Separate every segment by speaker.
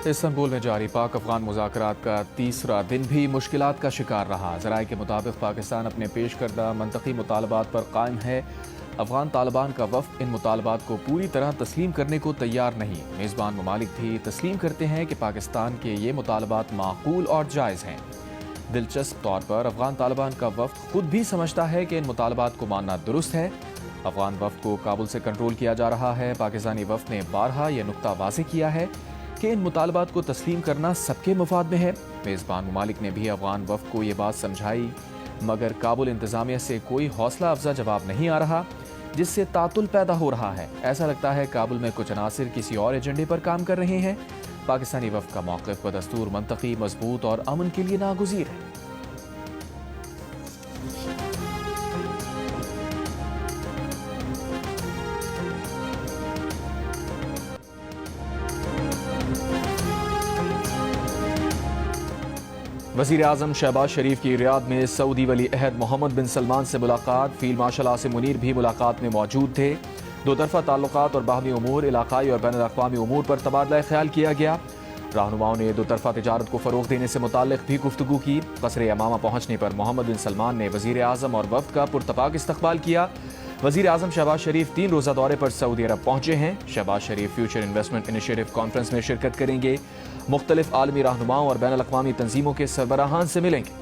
Speaker 1: Istanbul میں جاری پاک افغان مذاکرات کا تیسرا دن بھی مشکلات کا شکار رہا۔ ذرائع کے مطابق پاکستان اپنے پیش کردہ منطقی مطالبات پر قائم ہے۔ افغان طالبان کا وفد ان مطالبات کو پوری طرح تسلیم کرنے کو تیار نہیں۔ میزبان ممالک بھی تسلیم کرتے ہیں کہ پاکستان کے یہ مطالبات معقول اور جائز ہیں۔ دلچسپ طور پر افغان طالبان کا وفد خود بھی سمجھتا ہے کہ ان مطالبات کو ماننا درست ہے۔ افغان وفد کو کابل سے کنٹرول کیا جا رہا ہے۔ پاکستانی وفد نے بارہا یہ نقطہ واضح کیا ہے کہ ان مطالبات کو تسلیم کرنا سب کے مفاد میں ہے۔ میزبان ممالک نے بھی افغان وفد کو یہ بات سمجھائی، مگر کابل انتظامیہ سے کوئی حوصلہ افزا جواب نہیں آ رہا، جس سے تعطل پیدا ہو رہا ہے۔ ایسا لگتا ہے کابل میں کچھ عناصر کسی اور ایجنڈے پر کام کر رہے ہیں۔ پاکستانی وفد کا موقف بدستور منطقی، مضبوط اور امن کے لیے ناگزیر ہے۔ وزیر اعظم شہباز شریف کی ریاض میں سعودی ولی عہد محمد بن سلمان سے ملاقات۔ فیلڈ مارشل عاصم منیر بھی ملاقات میں موجود تھے۔ دو طرفہ تعلقات اور باہمی امور، علاقائی اور بین الاقوامی امور پر تبادلہ خیال کیا گیا۔ رہنماؤں نے دو طرفہ تجارت کو فروغ دینے سے متعلق بھی گفتگو کی۔ قصر یمامہ پہنچنے پر محمد بن سلمان نے وزیر اعظم اور وفد کا پرتپاک استقبال کیا۔ وزیر اعظم شہباز شریف 3 روزہ دورے پر سعودی عرب پہنچے ہیں۔ شہباز شریف فیوچر انویسٹمنٹ انیشیٹو کانفرنس میں شرکت کریں گے۔ مختلف عالمی رہنماؤں اور بین الاقوامی تنظیموں کے سربراہان سے ملیں گے۔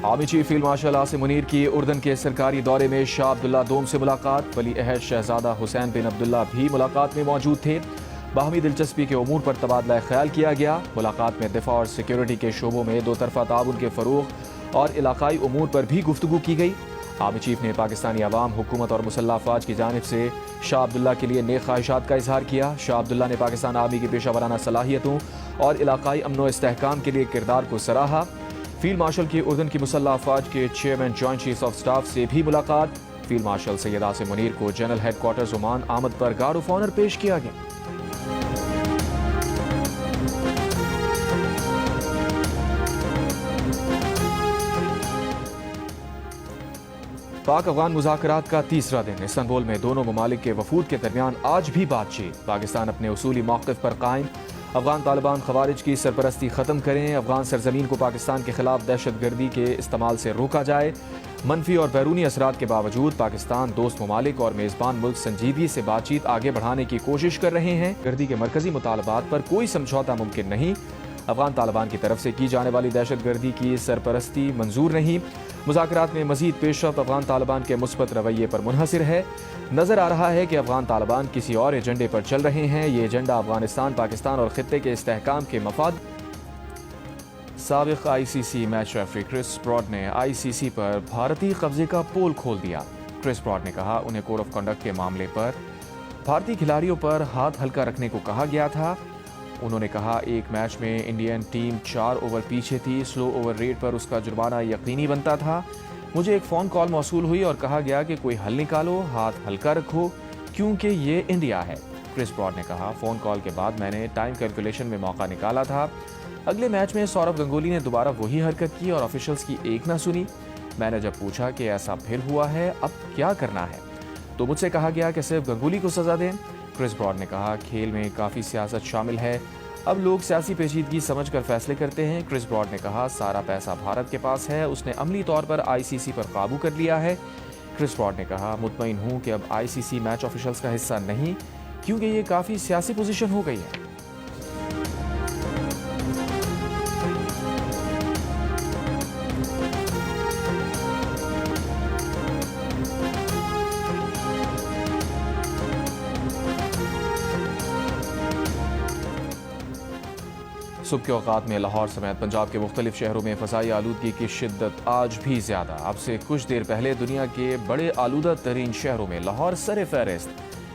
Speaker 1: Army chief field marshal Asim Munir کی اردن کے سرکاری دورے میں شاہ عبداللہ دوم سے ملاقات۔ ولی عہد شہزادہ حسین بن عبداللہ بھی ملاقات میں موجود تھے۔ باہمی دلچسپی کے امور پر تبادلہ خیال کیا گیا۔ ملاقات میں دفاع اور سیکیورٹی کے شعبوں میں دو طرفہ تعاون کے فروغ اور علاقائی امور پر بھی گفتگو کی گئی۔ آرمی چیف نے پاکستانی عوام، حکومت اور مسلح افواج کی جانب سے شاہ عبداللہ کے لیے نیک خواہشات کا اظہار کیا۔ شاہ عبداللہ نے پاکستان آرمی کی پیشہ ورانہ صلاحیتوں اور علاقائی امن و استحکام کے لیے کردار کو سراہا۔ فیلڈ مارشل کی اردن کی مسلح افواج کے chairman joint chief of staff سے بھی ملاقات۔ فیلڈ مارشل سید عاصم منیر کو جنرل ہیڈ کوارٹرز عمان آمد پر گارڈ آف آنر پیش کیا گیا۔ پاک افغان مذاکرات کا تیسرا دن۔ استنبول میں دونوں ممالک کے وفود کے درمیان آج بھی بات چیت۔ پاکستان اپنے اصولی موقف پر قائم۔ افغان طالبان خوارج کی سرپرستی ختم کریں۔ افغان سرزمین کو پاکستان کے خلاف دہشت گردی کے استعمال سے روکا جائے۔ منفی اور بیرونی اثرات کے باوجود پاکستان، دوست ممالک اور میزبان ملک سنجیدگی سے بات چیت آگے بڑھانے کی کوشش کر رہے ہیں۔ گردی کے مرکزی مطالبات پر کوئی سمجھوتہ ممکن نہیں۔ افغان طالبان کی طرف سے کی جانے والی دہشت گردی کی سرپرستی منظور نہیں۔ مذاکرات میں مزید پیش رفت افغان طالبان کے مثبت رویے پر منحصر ہے۔ نظر آ رہا ہے کہ افغان طالبان کسی اور ایجنڈے پر چل رہے ہیں۔ یہ ایجنڈا افغانستان، پاکستان اور خطے کے استحکام کے مفاد۔ سابق آئی سی سی میچ ریفری کرس براڈ نے آئی سی سی پر بھارتی قبضے کا پول کھول دیا۔ کرس براڈ نے کہا انہیں کوڈ آف کنڈکٹ کے معاملے پر بھارتی کھلاڑیوں پر ہاتھ ہلکا رکھنے کو کہا گیا تھا۔ انہوں نے کہا ایک میچ میں انڈین ٹیم 4 اوور پیچھے تھی، سلو اوور ریٹ پر اس کا جرمانہ یقینی بنتا تھا۔ مجھے ایک فون کال موصول ہوئی اور کہا گیا کہ کوئی حل نکالو، ہاتھ ہلکا رکھو کیونکہ یہ انڈیا ہے۔ کرس براڈ نے کہا فون کال کے بعد میں نے ٹائم کیلکولیشن میں موقع نکالا تھا۔ اگلے میچ میں سورو گنگولی نے دوبارہ وہی حرکت کی اور آفیشلز کی ایک نہ سنی۔ میں نے جب پوچھا کہ ایسا پھر ہوا ہے، اب کیا کرنا ہے، تو مجھ سے کہا گیا کہ صرف گنگولی کو سزا دیں۔ کرس براڈ نے کہا کھیل میں کافی سیاست شامل ہے، اب لوگ سیاسی پیچیدگی سمجھ کر فیصلے کرتے ہیں۔ کرس براڈ نے کہا سارا پیسہ بھارت کے پاس ہے، اس نے عملی طور پر آئی سی سی پر قابو کر لیا ہے۔ کرس براڈ نے کہا مطمئن ہوں کہ اب آئی سی سی میچ آفیشلز کا حصہ نہیں، کیونکہ یہ کافی سیاسی پوزیشن ہو گئی ہے۔ صبح کے اوقات میں لاہور سمیت پنجاب کے مختلف شہروں میں فضائی آلودگی کی شدت آج بھی زیادہ۔ اب سے کچھ دیر پہلے دنیا کے بڑے آلودہ ترین شہروں میں لاہور سر فہرست۔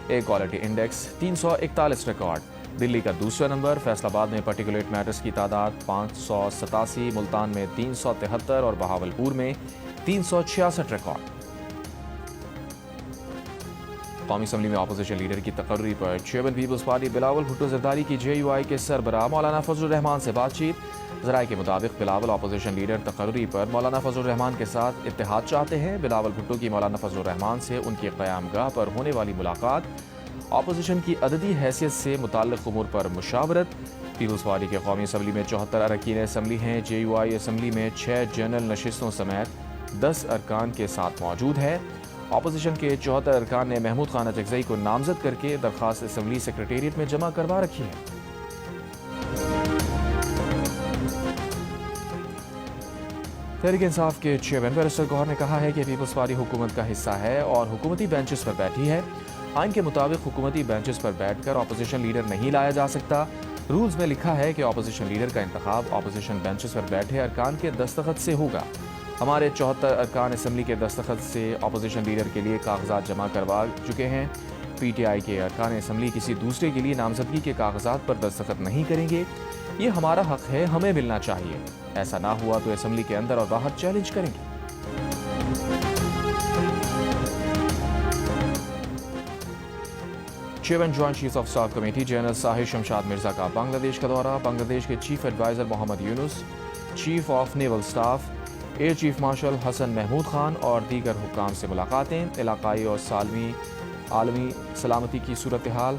Speaker 1: Air quality index 341 record. Delhi کا دوسرا نمبر۔ فیصل آباد میں پارٹیکولیٹ میٹرز کی تعداد 587، ملتان میں 373 اور بہاولپور میں 366 ریکارڈ۔ قومی اسمبلی میں اپوزیشن لیڈر کی تقرری پر چیئرمین پیپلز پارٹی بلاول بھٹو زرداری کی جے یو آئی کے سربراہ مولانا فضل الرحمان سے بات چیت۔ ذرائع کے مطابق بلاول اپوزیشن لیڈر تقرری پر مولانا فضل الرحمان کے ساتھ اتحاد چاہتے ہیں۔ بلاول بھٹو کی مولانا فضل الرحمان سے ان کی قیام گاہ پر ہونے والی ملاقات، اپوزیشن کی عددی حیثیت سے متعلق امور پر مشاورت۔ پیپلز پارٹی کے قومی اسمبلی میں 74 اراکین اسمبلی ہیں۔ جے یو آئی اسمبلی میں 6 جنرل نشستوں سمیت 10 ارکان کے ساتھ موجود ہے۔ اپوزیشن کے 74 ارکان نے محمود خان اچکزئی کو نامزد کر کے درخواست اسمبلی سیکریٹریٹ میں جمع کروا رکھی ہے۔ تحریک انصاف کے چیئرمین بیرسٹر گوہر نے کہا ہے کہ پیپلز پارٹی حکومت کا حصہ ہے اور حکومتی بینچز پر بیٹھی ہے۔ آئین کے مطابق حکومتی بینچز پر بیٹھ کر اپوزیشن لیڈر نہیں لایا جا سکتا۔ رولز میں لکھا ہے کہ اپوزیشن لیڈر کا انتخاب اپوزیشن بینچز پر بیٹھے ارکان کے دستخط سے ہوگا۔ ہمارے 74 ارکان اسمبلی کے دستخط سے اپوزیشن لیڈر کے لیے کاغذات جمع کروا چکے ہیں۔ پی ٹی آئی کے ارکان اسمبلی کسی دوسرے کے لیے نامزدگی کے کاغذات پر دستخط نہیں کریں گے۔ یہ ہمارا حق ہے، ہمیں ملنا چاہیے۔ ایسا نہ ہوا تو اسمبلی کے اندر اور باہر چیلنج کریں گے۔ Chairman joint chief of staff committee general Sahir Shamshad Mirza کا بنگلہ دیش کا دورہ۔ بنگلہ دیش کے chief adviser Muhammad Yunus, chief of naval staff air chief marshal Hasan Mahmood Khan اور دیگر حکام سے ملاقاتیں، علاقائی اور عالمی سلامتی کی صورتحال،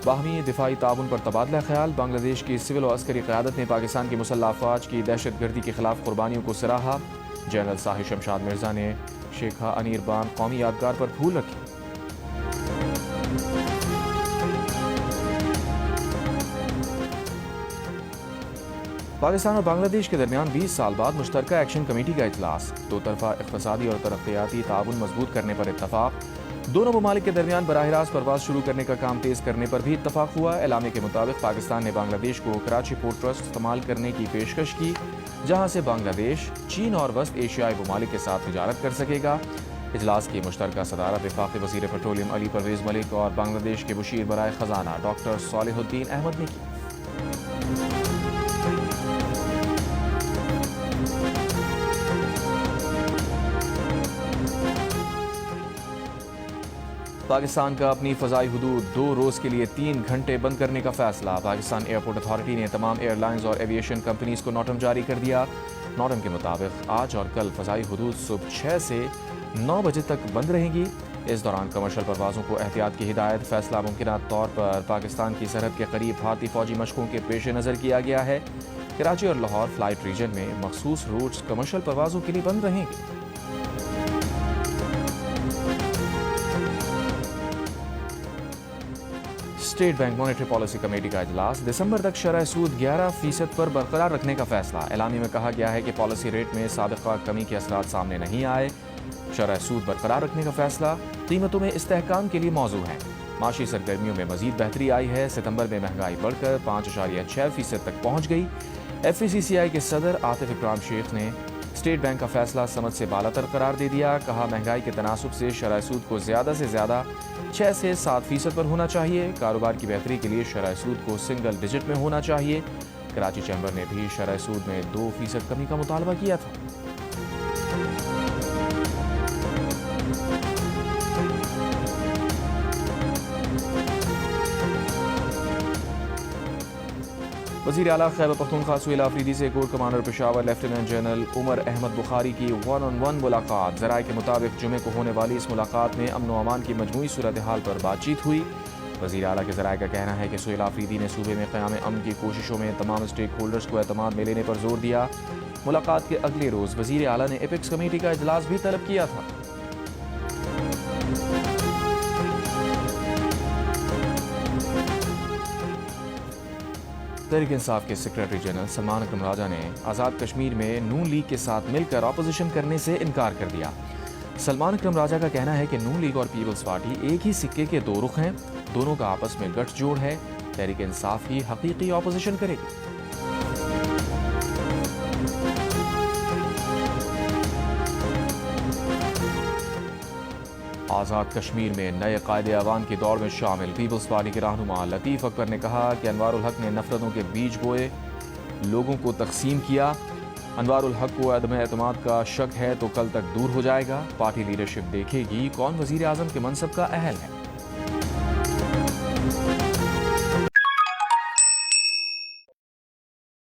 Speaker 1: باہمی دفاعی تعاون پر تبادلہ خیال۔ بنگلہ دیش کی سول و عسکری قیادت نے پاکستان کی مسلح افواج کی دہشت گردی کے خلاف قربانیوں کو سراہا۔ جنرل ساحر شمشاد مرزا نے شیخا انیر بان قومی یادگار پر پھول رکھے۔ پاکستان اور بنگلہ دیش کے درمیان 20 سال بعد مشترکہ ایکشن کمیٹی کا اجلاس، دو طرفہ اقتصادی اور ترقیاتی تعاون مضبوط کرنے پر اتفاق۔ دونوں ممالک کے درمیان براہ راست پرواز شروع کرنے کا کام تیز کرنے پر بھی اتفاق ہوا۔ اعلامیہ کے مطابق پاکستان نے بنگلہ دیش کو کراچی پورٹ ٹرسٹ استعمال کرنے کی پیشکش کی، جہاں سے بنگلہ دیش چین اور وسط ایشیائی ممالک کے ساتھ تجارت کر سکے گا۔ اجلاس کی مشترکہ صدارت وفاقی وزیر پیٹرولیم علی پرویز ملک اور بنگلہ دیش کے مشیر برائے خزانہ ڈاکٹر صالح الدین احمد نے کی۔ پاکستان کا اپنی فضائی حدود 2 روز کے لیے 3 گھنٹے بند کرنے کا فیصلہ۔ پاکستان ایئرپورٹ اتھارٹی نے تمام ایئر لائنز اور ایویشن کمپنیز کو نوٹم جاری کر دیا۔ نوٹم کے مطابق آج اور کل فضائی حدود صبح 6 سے 9 بجے تک بند رہیں گی۔ اس دوران کمرشل پروازوں کو احتیاط کی ہدایت۔ فیصلہ ممکنہ طور پر پاکستان کی سرحد کے قریب بھارتی فوجی مشقوں کے پیش نظر کیا گیا ہے۔ کراچی اور لاہور فلائٹ ریجن میں مخصوص روٹس کمرشل پروازوں کے لیے بند رہیں گے۔ State bank monetary policy committee کا اجلاس، دسمبر تک شرح سود 11% پر برقرار رکھنے کا فیصلہ۔ اعلامیہ میں کہا گیا ہے کہ پالیسی ریٹ میں سابقہ کمی کے اثرات سامنے نہیں آئے۔ شرح سود برقرار رکھنے کا فیصلہ قیمتوں میں استحکام کے لیے موزوں ہے۔ معاشی سرگرمیوں میں مزید بہتری آئی ہے۔ ستمبر میں مہنگائی بڑھ کر 5.6% تک پہنچ گئی۔ ایف ای سی سی آئی کے صدر عاطف اکرام شیخ نے اسٹیٹ بینک کا فیصلہ سمجھ سے بالاتر قرار دے دیا۔ کہا مہنگائی کے تناسب سے شرح سود کو زیادہ سے زیادہ 6 سے 7% پر ہونا چاہیے۔ کاروبار کی بہتری کے لیے شرح سود کو سنگل ڈیجٹ میں ہونا چاہیے۔ کراچی چیمبر نے بھی شرح سود میں 2% کمی کا مطالبہ کیا تھا۔ وزیر اعلیٰ خیبر پختونخوا سہیل آفریدی سے corps commander Peshawar lieutenant general Umar Ahmed Bukhari کی 1-on-1 ملاقات۔ ذرائع کے مطابق جمعے کو ہونے والی اس ملاقات میں امن و امان کی مجموعی صورتحال پر بات چیت ہوئی۔ وزیر اعلیٰ کے ذرائع کا کہنا ہے کہ سہیل آفریدی نے صوبے میں قیام امن کی کوششوں میں تمام اسٹیک ہولڈرز کو اعتماد میں لینے پر زور دیا۔ ملاقات کے اگلے روز وزیر اعلیٰ نے ایپیکس کمیٹی کا اجلاس بھی طلب کیا تھا۔ تحریک انصاف کے سیکریٹری جنرل سلمان اکرم راجہ نے آزاد کشمیر میں نون لیگ کے ساتھ مل کر اپوزیشن کرنے سے انکار کر دیا۔ سلمان اکرم راجہ کا کہنا ہے کہ نون لیگ اور پیپلز پارٹی ایک ہی سکے کے 2 رخ ہیں، دونوں کا آپس میں گٹھ جوڑ ہے۔ تحریک انصاف ہی حقیقی اپوزیشن کرے گی۔ آزاد کشمیر میں نئے قائد اعوان کی دوڑ میں شامل پیپلز پارٹی کے رہنما لطیف اکبر نے کہا کہ انوار الحق نے نفرتوں کے بیج بوئے، لوگوں کو تقسیم کیا۔ انوار الحق کو عدم اعتماد کا شک ہے تو کل تک دور ہو جائے گا۔ پارٹی لیڈرشپ دیکھے گی کون وزیر اعظم کے منصب کا اہل ہے۔